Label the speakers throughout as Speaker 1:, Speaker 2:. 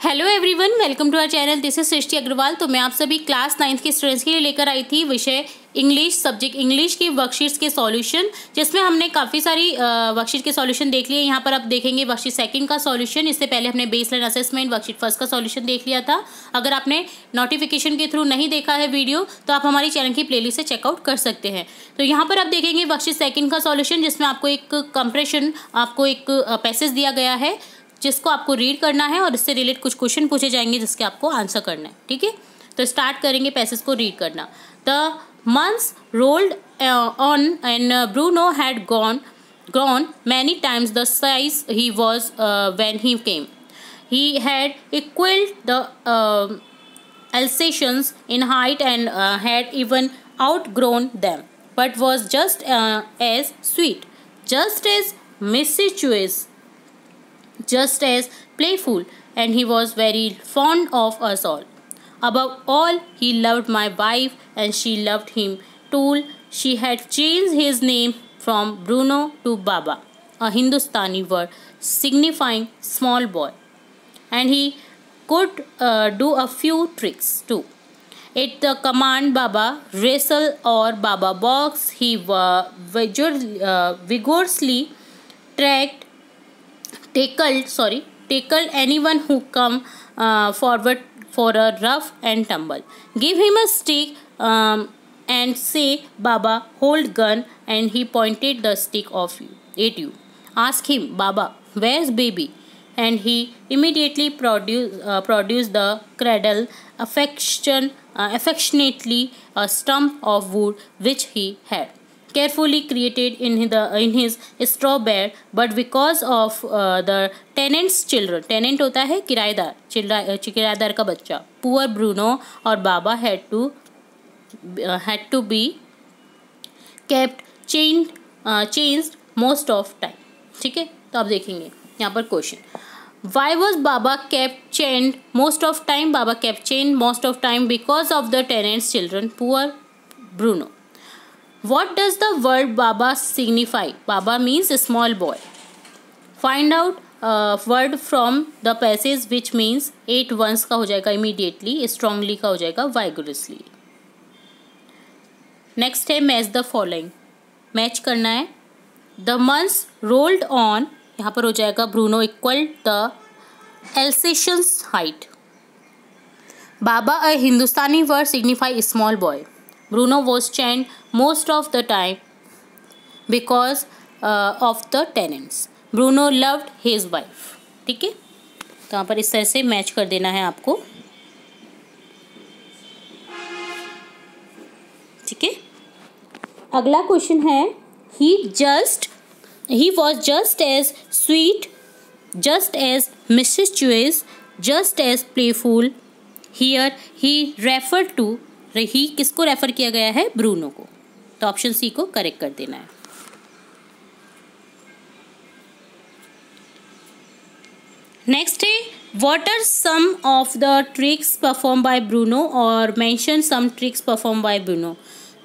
Speaker 1: Hello everyone, welcome to our channel. This is Srishti Agarwal. तो मैं आप सभी क्लास 9th के स्टूडेंट्स के लिए लेकर आई थी विषय इंग्लिश, सब्जेक्ट इंग्लिश की वर्कशीट्स के सॉल्यूशन, जिसमें हमने काफ़ी सारी वर्कशीट के सॉल्यूशन देख लिए। यहाँ पर आप देखेंगे वर्कशीट सेकंड का सॉल्यूशन। इससे पहले हमने बेसलाइन असेसमेंट वर्कशीट फर्स्ट का सॉल्यूशन देख लिया था। अगर आपने नोटिफिकेशन के थ्रू नहीं देखा है वीडियो तो आप हमारी चैनल की प्लेलिस्ट से चेकआउट कर सकते हैं। तो यहाँ पर आप देखेंगे वर्कशीट सेकंड का सॉल्यूशन, जिसमें आपको एक कंप्रेशन, आपको एक पैसेज दिया गया है जिसको आपको रीड करना है और इससे रिलेटेड कुछ क्वेश्चन पूछे जाएंगे जिसके आपको आंसर करना है। ठीक है, तो स्टार्ट करेंगे पैसेज को रीड करना। The months rolled on and Bruno had grown many times the size he was when he came. He had equaled the Alsatians in height and had even outgrown them, but was just as sweet, just as mischievous, just as playful, and he was very fond of us all. Above all, he loved my wife, and she loved him too. She had changed his name from Bruno to Baba, a Hindustani word signifying small boy, and he could do a few tricks too. At the command Baba wrestle or Baba box, he vigorously tackled anyone who come forward for a rough and tumble. Give him a stick and say, Baba, hold gun, and he pointed the stick at you. Ask him, Baba, where's baby? And he immediately produced the cradle, affectionately a stump of wood which he had carefully created in his straw bed, but because of the tenant's children, tenant होता है किराएदार, किराएदार का बच्चा, poor Bruno और बाबा had to be kept changed most of time. ठीक है, तो आप देखेंगे यहाँ पर question, why was Baba kept chained most of time? Baba kept chained most of time because of the tenant's children, poor Bruno. What does the word Baba signify? Baba means a small boy. Find out word from the passage which means at once का हो जाएगा immediately, strongly का हो जाएगा vigorously. Next है match the following. Match करना है. The months rolled on, यहाँ पर हो जाएगा Bruno equal the Alsatians height. Baba, a Hindustani word, signify small boy. Bruno was chained most of the time because of the tenants. Bruno loved his wife. ठीक है, तो यहाँ पर इस तरह से मैच कर देना है आपको. ठीक है, अगला क्वेश्चन है, he was just as sweet, just as mischievous, just as playful. Here he referred to, ही किसको रेफर किया गया है? ब्रूनो को. तो ऑप्शन सी को करेक्ट कर देना है. नेक्स्ट है, what are some of the tricks perform by Bruno और mention some tricks perform by Bruno.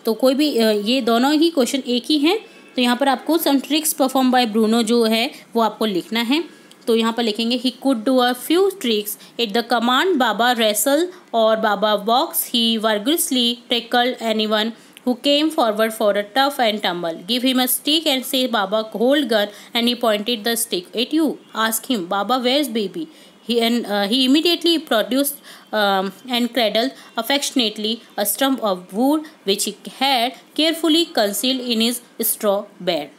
Speaker 1: तो कोई भी ये दोनों ही क्वेश्चन एक ही हैं. तो यहाँ पर आपको some tricks perform by Bruno जो है वो आपको लिखना है. तो यहाँ पर लिखेंगे, he could do a few tricks at the command Baba wrestle or Baba box. He vigorously tackled anyone who came forward for a tough and tumble. Give him a stick and say, Baba, hold gun, and he pointed the stick at you. Ask him, Baba, where's baby? He immediately produced and cradled affectionately a stump of wood which he had carefully concealed in his straw bed.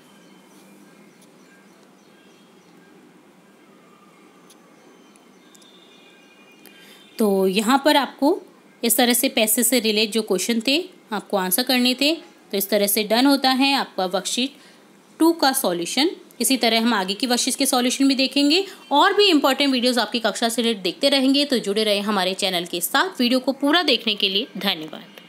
Speaker 1: तो यहाँ पर आपको इस तरह से पैसे से relate जो क्वेश्चन थे आपको आंसर करने थे. तो इस तरह से डन होता है आपका वर्कशीट 2 का सॉल्यूशन. इसी तरह हम आगे की वर्कशीट के सॉल्यूशन भी देखेंगे और भी इंपॉर्टेंट वीडियोस आपकी कक्षा से रिलेटेड देखते रहेंगे. तो जुड़े रहे हमारे चैनल के साथ. वीडियो को पूरा देखने के लिए धन्यवाद.